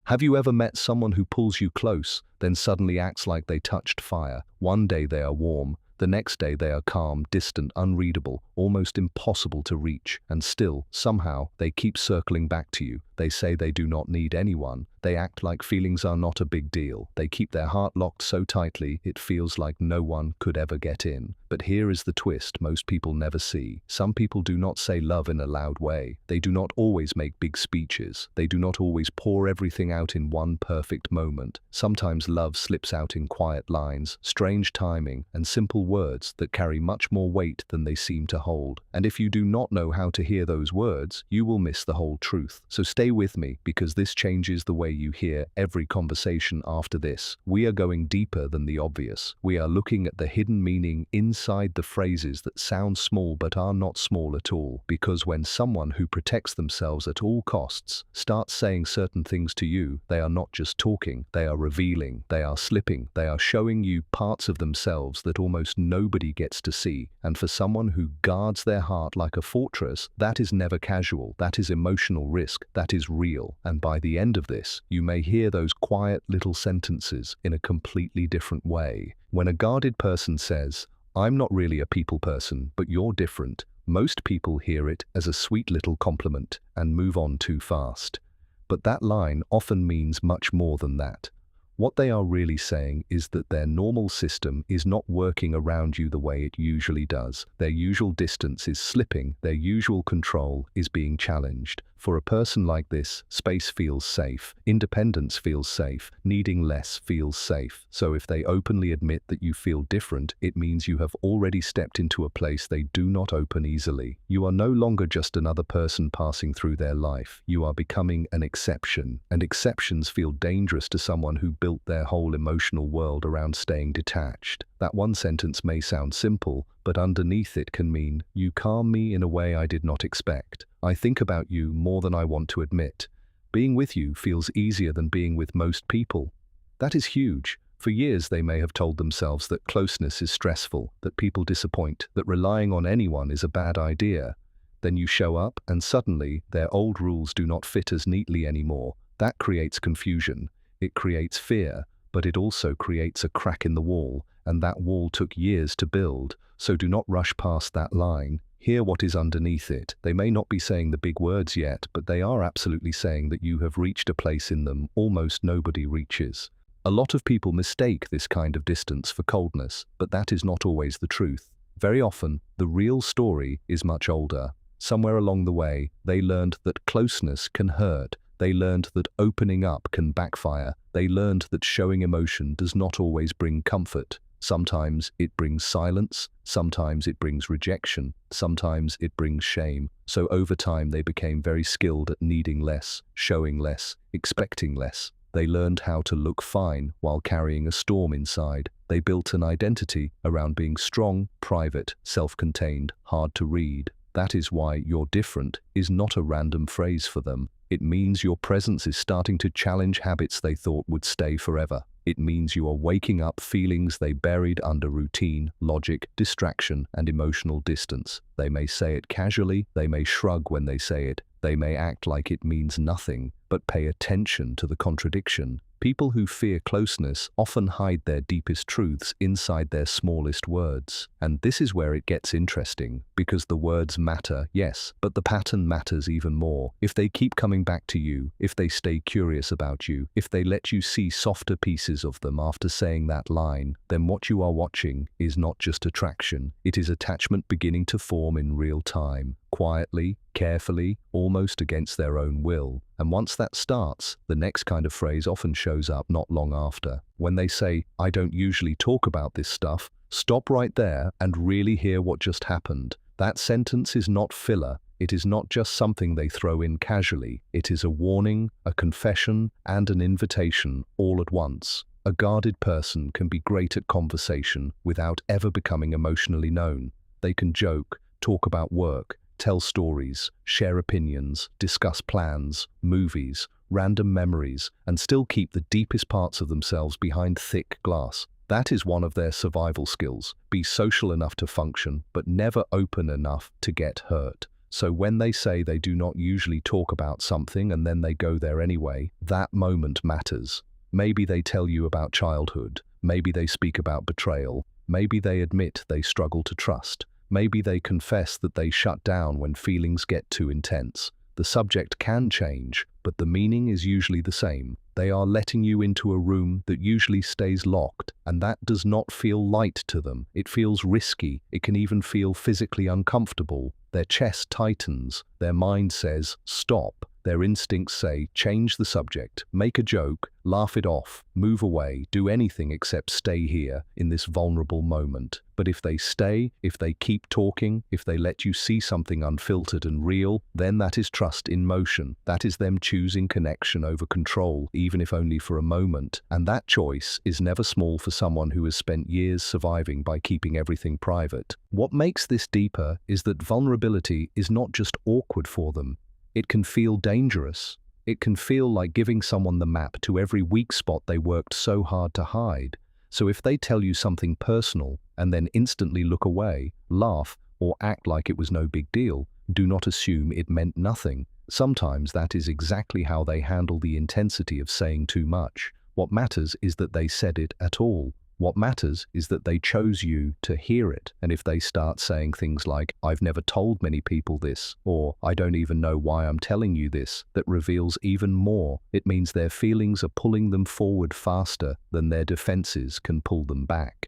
Have you ever met someone who pulls you close, then suddenly acts like they touched fire? One day they are warm, the next day they are calm, distant, unreadable, almost impossible to reach, and still, somehow, they keep circling back to you. They say they do not need anyone. They act like feelings are not a big deal. They keep their heart locked so tightly it feels like no one could ever get in. But here is the twist most people never see. Some people do not say love in a loud way. They do not always make big speeches. They do not always pour everything out in one perfect moment. Sometimes love slips out in quiet lines, strange timing, and simple words that carry much more weight than they seem to hold. And if you do not know how to hear those words, you will miss the whole truth. So stay with me, because this changes the way you hear every conversation after this. We are going deeper than the obvious. We are looking at the hidden meaning inside the phrases that sound small but are not small at all. Because when someone who protects themselves at all costs starts saying certain things to you, they are not just talking, they are revealing, they are slipping, they are showing you parts of themselves that almost nobody gets to see. And for someone who guards their heart like a fortress, that is never casual, that is emotional risk, that is real. And by the end of this, you may hear those quiet little sentences in a completely different way. When a guarded person says, "I'm not really a people person, but you're different," most people hear it as a sweet little compliment and move on too fast. But that line often means much more than that. What they are really saying is that their normal system is not working around you the way it usually does. Their usual distance is slipping, their usual control is being challenged. For a person like this, space feels safe, independence feels safe, needing less feels safe. So if they openly admit that you feel different, it means you have already stepped into a place they do not open easily. You are no longer just another person passing through their life. You are becoming an exception, and exceptions feel dangerous to someone who built their whole emotional world around staying detached. That one sentence may sound simple, but underneath it can mean, "You calm me in a way I did not expect. I think about you more than I want to admit. Being with you feels easier than being with most people." That is huge. For years they may have told themselves that closeness is stressful, that people disappoint, that relying on anyone is a bad idea. Then you show up, and suddenly their old rules do not fit as neatly anymore. That creates confusion. It creates fear, but it also creates a crack in the wall, and that wall took years to build. So do not rush past that line. Hear what is underneath it. They may not be saying the big words yet, but they are absolutely saying that you have reached a place in them almost nobody reaches. A lot of people mistake this kind of distance for coldness, but that is not always the truth. Very often, the real story is much older. Somewhere along the way, they learned that closeness can hurt. They learned that opening up can backfire. They learned that showing emotion does not always bring comfort. Sometimes it brings silence, sometimes it brings rejection, sometimes it brings shame. So over time they became very skilled at needing less, showing less, expecting less. They learned how to look fine while carrying a storm inside. They built an identity around being strong, private, self-contained, hard to read. That is why "you're different" is not a random phrase for them. It means your presence is starting to challenge habits they thought would stay forever. It means you are waking up feelings they buried under routine, logic, distraction, and emotional distance. They may say it casually, they may shrug when they say it, they may act like it means nothing, but pay attention to the contradiction. People who fear closeness often hide their deepest truths inside their smallest words. And this is where it gets interesting, because the words matter, yes, but the pattern matters even more. If they keep coming back to you, if they stay curious about you, if they let you see softer pieces of them after saying that line, then what you are watching is not just attraction, it is attachment beginning to form in real time, quietly, carefully, almost against their own will. And once that starts, the next kind of phrase often shows up not long after. When they say, "I don't usually talk about this stuff," stop right there and really hear what just happened. That sentence is not filler. It is not just something they throw in casually. It is a warning, a confession, and an invitation all at once. A guarded person can be great at conversation without ever becoming emotionally known. They can joke, talk about work, tell stories, share opinions, discuss plans, movies, random memories, and still keep the deepest parts of themselves behind thick glass. That is one of their survival skills. Be social enough to function, but never open enough to get hurt. So when they say they do not usually talk about something and then they go there anyway, that moment matters. Maybe they tell you about childhood. Maybe they speak about betrayal. Maybe they admit they struggle to trust. Maybe they confess that they shut down when feelings get too intense. The subject can change, but the meaning is usually the same. They are letting you into a room that usually stays locked, and that does not feel light to them. It feels risky. It can even feel physically uncomfortable. Their chest tightens. Their mind says, stop. Their instincts say, change the subject, make a joke, laugh it off, move away, do anything except stay here in this vulnerable moment. But if they stay, if they keep talking, if they let you see something unfiltered and real, then that is trust in motion. That is them choosing connection over control, even if only for a moment. And that choice is never small for someone who has spent years surviving by keeping everything private. What makes this deeper is that vulnerability is not just awkward for them. It can feel dangerous. It can feel like giving someone the map to every weak spot they worked so hard to hide. So if they tell you something personal and then instantly look away, laugh, or act like it was no big deal, do not assume it meant nothing. Sometimes that is exactly how they handle the intensity of saying too much. What matters is that they said it at all. What matters is that they chose you to hear it. And if they start saying things like, I've never told many people this, or I don't even know why I'm telling you this, that reveals even more. It means their feelings are pulling them forward faster than their defenses can pull them back.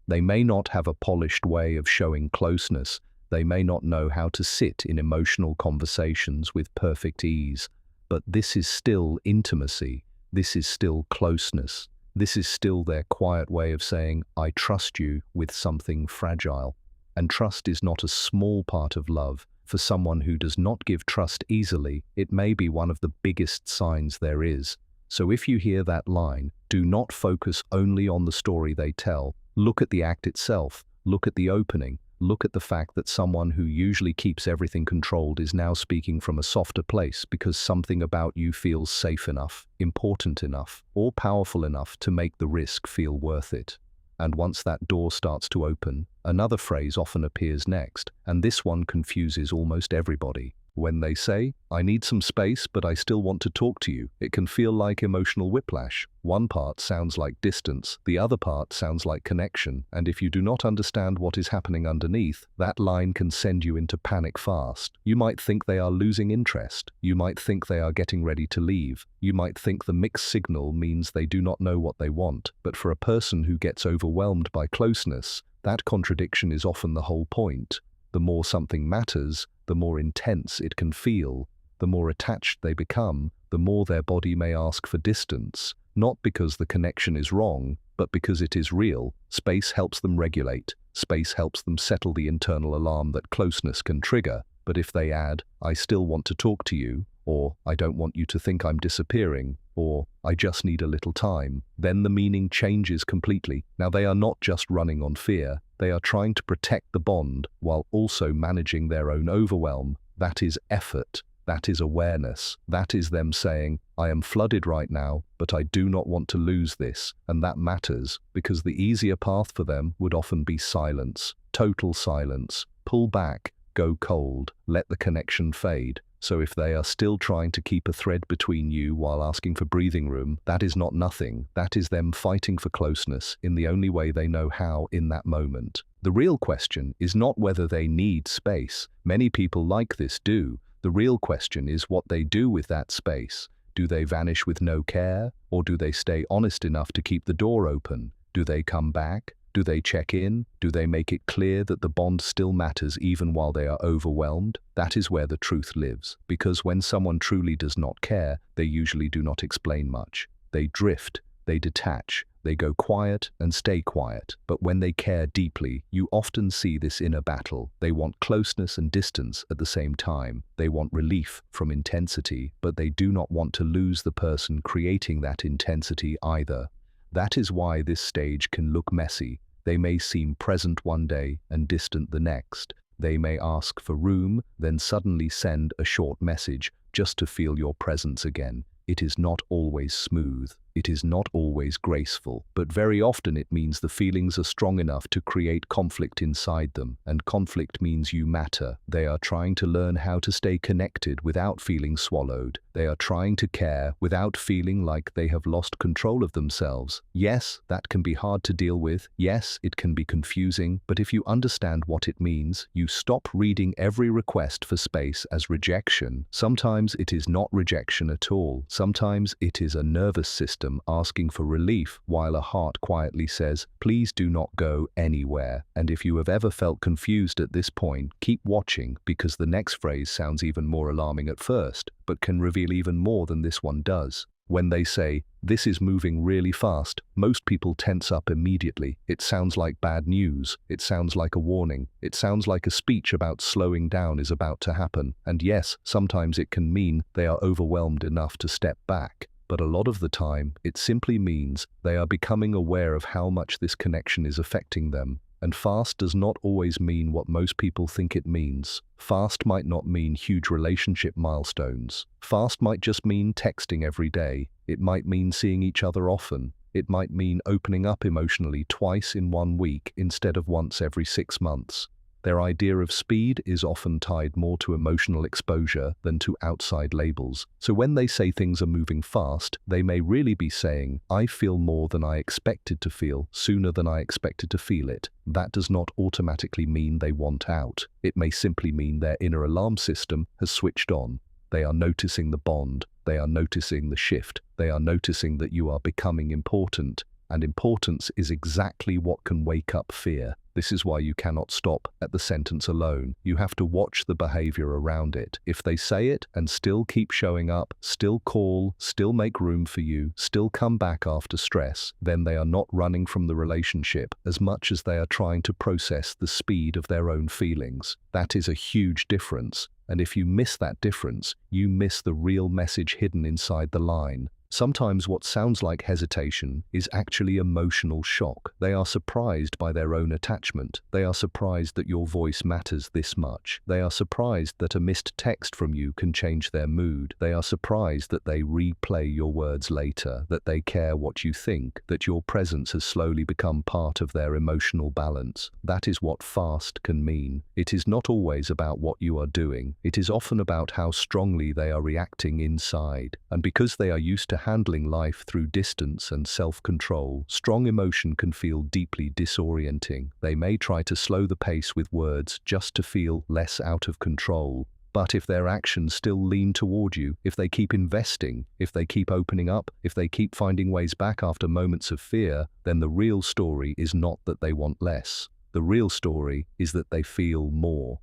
They may not have a polished way of showing closeness. They may not know how to sit in emotional conversations with perfect ease. But this is still intimacy. This is still closeness. This is still their quiet way of saying, I trust you with something fragile. And trust is not a small part of love. For someone who does not give trust easily, it may be one of the biggest signs there is. So if you hear that line, do not focus only on the story they tell. Look at the act itself. Look at the opening. Look at the fact that someone who usually keeps everything controlled is now speaking from a softer place because something about you feels safe enough, important enough, or powerful enough to make the risk feel worth it. And once that door starts to open, another phrase often appears next, and this one confuses almost everybody. When they say, I need some space, but I still want to talk to you, it can feel like emotional whiplash. One part sounds like distance, the other part sounds like connection, and if you do not understand what is happening underneath, that line can send you into panic fast. You might think they are losing interest. You might think they are getting ready to leave. You might think the mixed signal means they do not know what they want. But for a person who gets overwhelmed by closeness, that contradiction is often the whole point. The more something matters, the more intense it can feel. The more attached they become, the more their body may ask for distance, not because the connection is wrong, but because it is real. Space helps them regulate. Space helps them settle the internal alarm that closeness can trigger. But if they add, I still want to talk to you, or I don't want you to think I'm disappearing, or I just need a little time, then the meaning changes completely. Now they are not just running on fear. They are trying to protect the bond while also managing their own overwhelm. That is effort. That is awareness. That is them saying, I am flooded right now, but I do not want to lose this. And that matters because the easier path for them would often be silence, total silence. Pull back, go cold, let the connection fade. So if they are still trying to keep a thread between you while asking for breathing room, that is not nothing. That is them fighting for closeness in the only way they know how in that moment. The real question is not whether they need space. Many people like this do. The real question is what they do with that space. Do they vanish with no care? Or do they stay honest enough to keep the door open? Do they come back? Do they check in? Do they make it clear that the bond still matters even while they are overwhelmed? That is where the truth lives. Because when someone truly does not care, they usually do not explain much. They drift, they detach, they go quiet and stay quiet. But when they care deeply, you often see this inner battle. They want closeness and distance at the same time. They want relief from intensity, but they do not want to lose the person creating that intensity either. That is why this stage can look messy. They may seem present one day and distant the next. They may ask for room, then suddenly send a short message just to feel your presence again. It is not always smooth. It is not always graceful, but very often it means the feelings are strong enough to create conflict inside them, and conflict means you matter. They are trying to learn how to stay connected without feeling swallowed. They are trying to care without feeling like they have lost control of themselves. Yes, that can be hard to deal with. Yes, it can be confusing, but if you understand what it means, you stop reading every request for space as rejection. Sometimes it is not rejection at all. Sometimes it is a nervous system asking for relief, while a heart quietly says, please do not go anywhere. And if you have ever felt confused at this point, keep watching, because the next phrase sounds even more alarming at first, but can reveal even more than this one does. When they say, this is moving really fast, most people tense up immediately. It sounds like bad news. It sounds like a warning. It sounds like a speech about slowing down is about to happen. And yes, sometimes it can mean they are overwhelmed enough to step back. But a lot of the time, it simply means they are becoming aware of how much this connection is affecting them. And fast does not always mean what most people think it means. Fast might not mean huge relationship milestones. Fast might just mean texting every day. It might mean seeing each other often. It might mean opening up emotionally twice in 1 week instead of once every 6 months. Their idea of speed is often tied more to emotional exposure than to outside labels. So when they say things are moving fast, they may really be saying, I feel more than I expected to feel, sooner than I expected to feel it. That does not automatically mean they want out. It may simply mean their inner alarm system has switched on. They are noticing the bond. They are noticing the shift. They are noticing that you are becoming important. And importance is exactly what can wake up fear. This is why you cannot stop at the sentence alone. You have to watch the behavior around it. If they say it and still keep showing up, still call, still make room for you, still come back after stress, then they are not running from the relationship as much as they are trying to process the speed of their own feelings. That is a huge difference. And if you miss that difference, you miss the real message hidden inside the line. Sometimes what sounds like hesitation is actually emotional shock. They are surprised by their own attachment. They are surprised that your voice matters this much. They are surprised that a missed text from you can change their mood. They are surprised that they replay your words later, that they care what you think, that your presence has slowly become part of their emotional balance. That is what fast can mean. It is not always about what you are doing. It is often about how strongly they are reacting inside. And because they are used to handling life through distance and self-control, strong emotion can feel deeply disorienting. They may try to slow the pace with words just to feel less out of control. But if their actions still lean toward you, if they keep investing, if they keep opening up, if they keep finding ways back after moments of fear, then the real story is not that they want less. The real story is that they feel more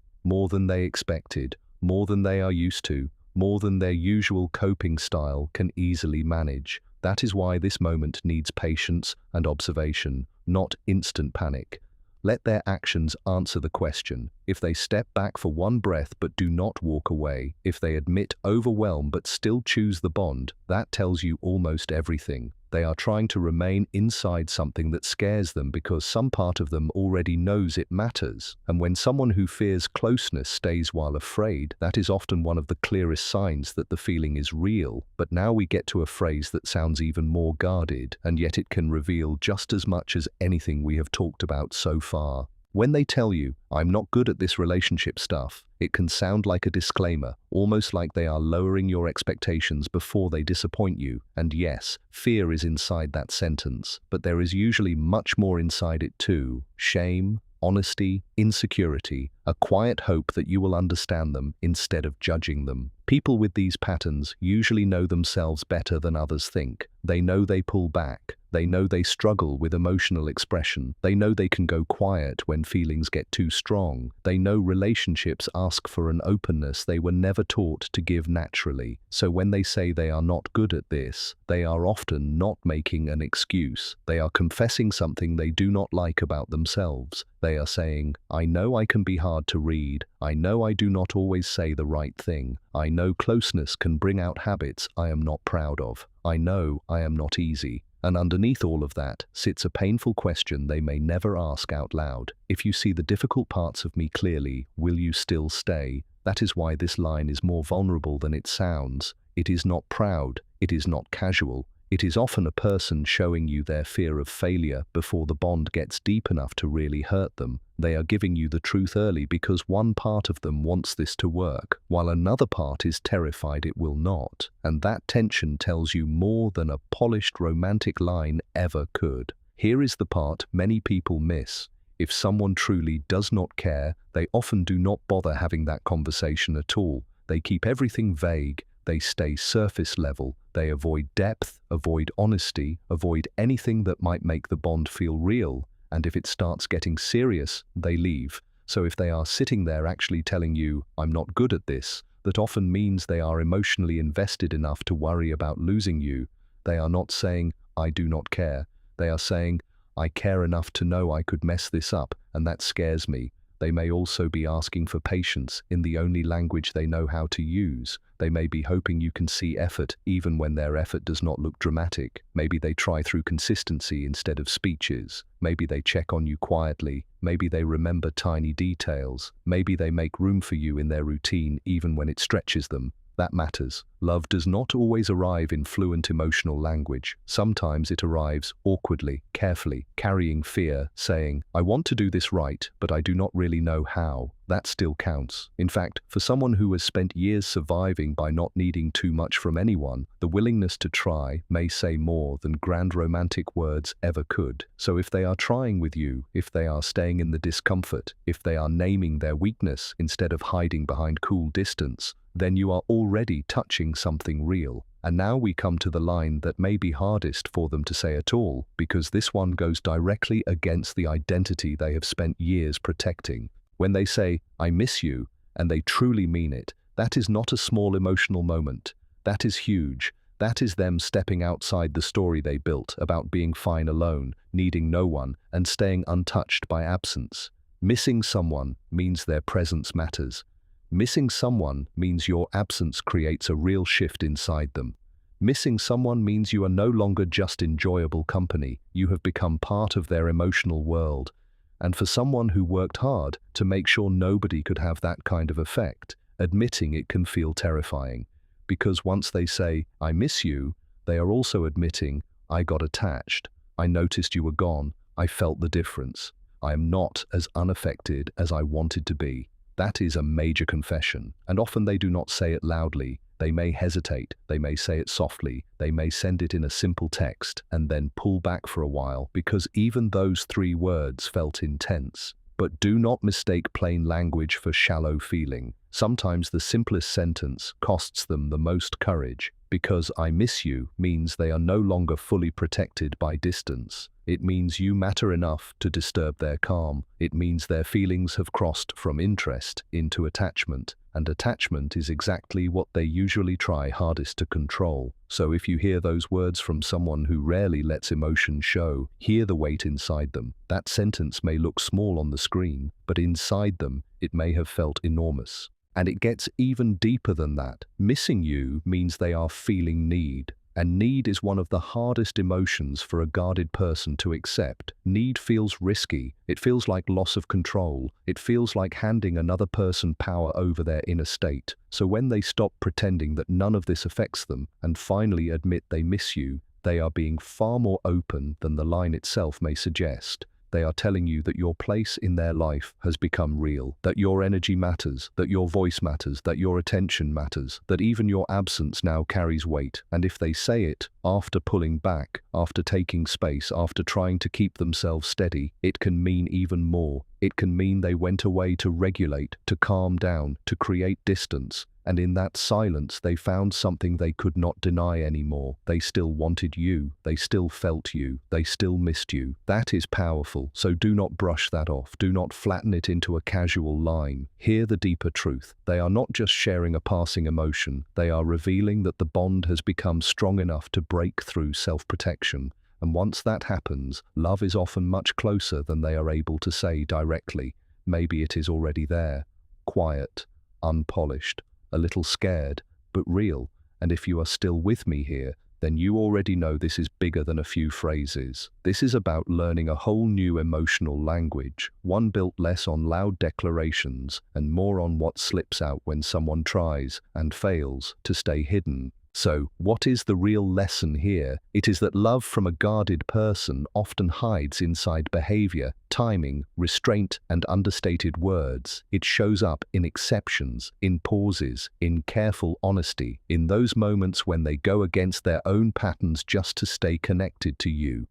than they expected, more than they are used to, more than their usual coping style can easily manage. That is why this moment needs patience and observation, not instant panic. Let their actions answer the question. If they step back for one breath but do not walk away, if they admit overwhelm but still choose the bond, that tells you almost everything. They are trying to remain inside something that scares them because some part of them already knows it matters. And when someone who fears closeness stays while afraid, that is often one of the clearest signs that the feeling is real. But now we get to a phrase that sounds even more guarded, and yet it can reveal just as much as anything we have talked about so far. When they tell you, I'm not good at this relationship stuff, it can sound like a disclaimer, almost like they are lowering your expectations before they disappoint you. And yes, fear is inside that sentence, but there is usually much more inside it too. Shame, honesty, insecurity, a quiet hope that you will understand them instead of judging them. People with these patterns usually know themselves better than others think. They know they pull back. They know they struggle with emotional expression. They know they can go quiet when feelings get too strong. They know relationships ask for an openness they were never taught to give naturally. So when they say they are not good at this, they are often not making an excuse. They are confessing something they do not like about themselves. They are saying, I know I can be hard to read. I know I do not always say the right thing. I know closeness can bring out habits I am not proud of. I know I am not easy. And underneath all of that sits a painful question they may never ask out loud. If you see the difficult parts of me clearly, will you still stay? That is why this line is more vulnerable than it sounds. It is not proud. It is not casual. It is often a person showing you their fear of failure before the bond gets deep enough to really hurt them. They are giving you the truth early because one part of them wants this to work, while another part is terrified it will not. And that tension tells you more than a polished romantic line ever could. Here is the part many people miss. If someone truly does not care, they often do not bother having that conversation at all. They keep everything vague. They stay surface level. They avoid depth, avoid honesty, avoid anything that might make the bond feel real. And if it starts getting serious, they leave. So if they are sitting there actually telling you, "I'm not good at this," that often means they are emotionally invested enough to worry about losing you. They are not saying, "I do not care." They are saying, "I care enough to know I could mess this up, and that scares me." They may also be asking for patience in the only language they know how to use. They may be hoping you can see effort even when their effort does not look dramatic. Maybe they try through consistency instead of speeches. Maybe they check on you quietly. Maybe they remember tiny details. Maybe they make room for you in their routine even when it stretches them. That matters. Love does not always arrive in fluent emotional language. Sometimes it arrives awkwardly, carefully, carrying fear, saying, "I want to do this right, but I do not really know how." That still counts. In fact, for someone who has spent years surviving by not needing too much from anyone, the willingness to try may say more than grand romantic words ever could. So if they are trying with you, if they are staying in the discomfort, if they are naming their weakness instead of hiding behind cool distance, then you are already touching something real. And now we come to the line that may be hardest for them to say at all, because this one goes directly against the identity they have spent years protecting. When they say, "I miss you," and they truly mean it, that is not a small emotional moment. That is huge. That is them stepping outside the story they built about being fine alone, needing no one, and staying untouched by absence. Missing someone means their presence matters. Missing someone means your absence creates a real shift inside them. Missing someone means you are no longer just enjoyable company. You have become part of their emotional world. And for someone who worked hard to make sure nobody could have that kind of effect, admitting it can feel terrifying. Because once they say, "I miss you," they are also admitting, "I got attached. I noticed you were gone. I felt the difference. I am not as unaffected as I wanted to be." That is a major confession, and often they do not say it loudly. They may hesitate, they may say it softly, they may send it in a simple text and then pull back for a while because even those 3 words felt intense. But do not mistake plain language for shallow feeling. Sometimes the simplest sentence costs them the most courage, because "I miss you" means they are no longer fully protected by distance. It means you matter enough to disturb their calm. It means their feelings have crossed from interest into attachment, and attachment is exactly what they usually try hardest to control. So if you hear those words from someone who rarely lets emotion show, hear the weight inside them. That sentence may look small on the screen, but inside them, it may have felt enormous. And it gets even deeper than that. Missing you means they are feeling need. And need is one of the hardest emotions for a guarded person to accept. Need feels risky. It feels like loss of control. It feels like handing another person power over their inner state. So when they stop pretending that none of this affects them and finally admit they miss you, they are being far more open than the line itself may suggest. They are telling you that your place in their life has become real, that your energy matters, that your voice matters, that your attention matters, that even your absence now carries weight. And if they say it, after pulling back, after taking space, after trying to keep themselves steady, it can mean even more. It can mean they went away to regulate, to calm down, to create distance. And in that silence, they found something they could not deny anymore. They still wanted you. They still felt you. They still missed you. That is powerful. So do not brush that off. Do not flatten it into a casual line. Hear the deeper truth. They are not just sharing a passing emotion. They are revealing that the bond has become strong enough to break through self-protection. And once that happens, love is often much closer than they are able to say directly. Maybe it is already there. Quiet, unpolished, a little scared, but real. And if you are still with me here, then you already know this is bigger than a few phrases. This is about learning a whole new emotional language, one built less on loud declarations and more on what slips out when someone tries and fails to stay hidden. So, what is the real lesson here? It is that love from a guarded person often hides inside behavior, timing, restraint, and understated words. It shows up in exceptions, in pauses, in careful honesty, in those moments when they go against their own patterns just to stay connected to you.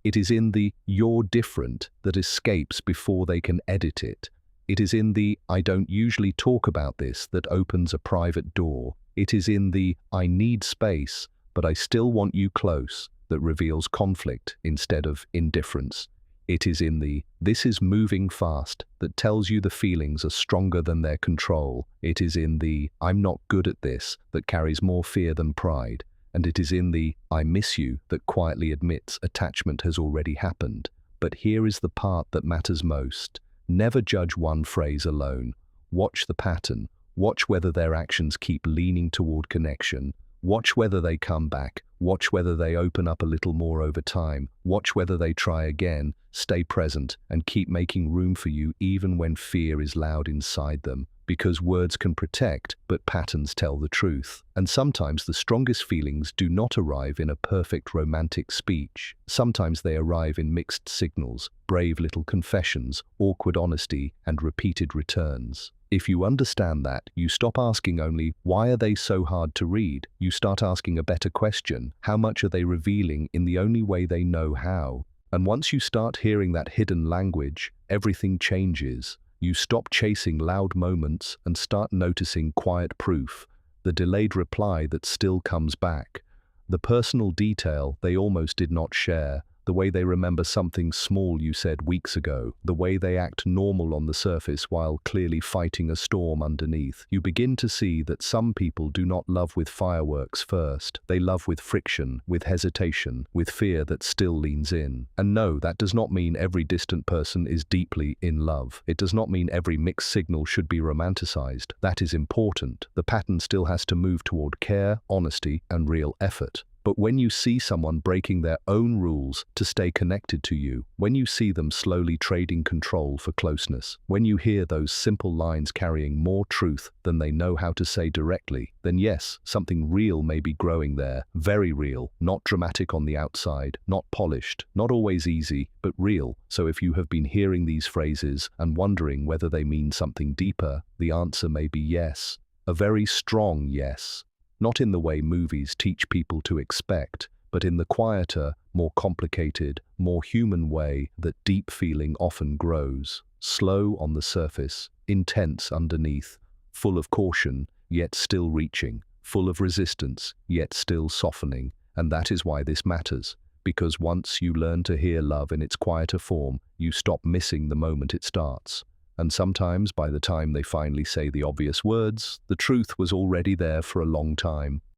It is in the "you're different" that escapes before they can edit it. It is in the "I don't usually talk about this" that opens a private door. It is in the "I need space, but I still want you close" that reveals conflict instead of indifference. It is in the "this is moving fast" that tells you the feelings are stronger than their control. It is in the "I'm not good at this" that carries more fear than pride. And it is in the "I miss you" that quietly admits attachment has already happened. But here is the part that matters most. Never judge one phrase alone. Watch the pattern. Watch whether their actions keep leaning toward connection. Watch whether they come back. Watch whether they open up a little more over time. Watch whether they try again. Stay present and keep making room for you even when fear is loud inside them. Because words can protect, but patterns tell the truth. And sometimes the strongest feelings do not arrive in a perfect romantic speech. Sometimes they arrive in mixed signals, brave little confessions, awkward honesty, and repeated returns. If you understand that, you stop asking only, "Why are they so hard to read?" You start asking a better question: how much are they revealing in the only way they know how? And once you start hearing that hidden language, everything changes. You stop chasing loud moments and start noticing quiet proof, the delayed reply that still comes back, the personal detail they almost did not share, the way they remember something small you said weeks ago, the way they act normal on the surface while clearly fighting a storm underneath. You begin to see that some people do not love with fireworks first. They love with friction, with hesitation, with fear that still leans in. And no, that does not mean every distant person is deeply in love. It does not mean every mixed signal should be romanticized. That is important. The pattern still has to move toward care, honesty, and real effort. But when you see someone breaking their own rules to stay connected to you, when you see them slowly trading control for closeness, when you hear those simple lines carrying more truth than they know how to say directly, then yes, something real may be growing there, very real, not dramatic on the outside, not polished, not always easy, but real. So if you have been hearing these phrases and wondering whether they mean something deeper, the answer may be yes, a very strong yes. Not in the way movies teach people to expect, but in the quieter, more complicated, more human way that deep feeling often grows. Slow on the surface, intense underneath, full of caution, yet still reaching, full of resistance, yet still softening. And that is why this matters. Because once you learn to hear love in its quieter form, you stop missing the moment it starts. And sometimes, by the time they finally say the obvious words, the truth was already there for a long time.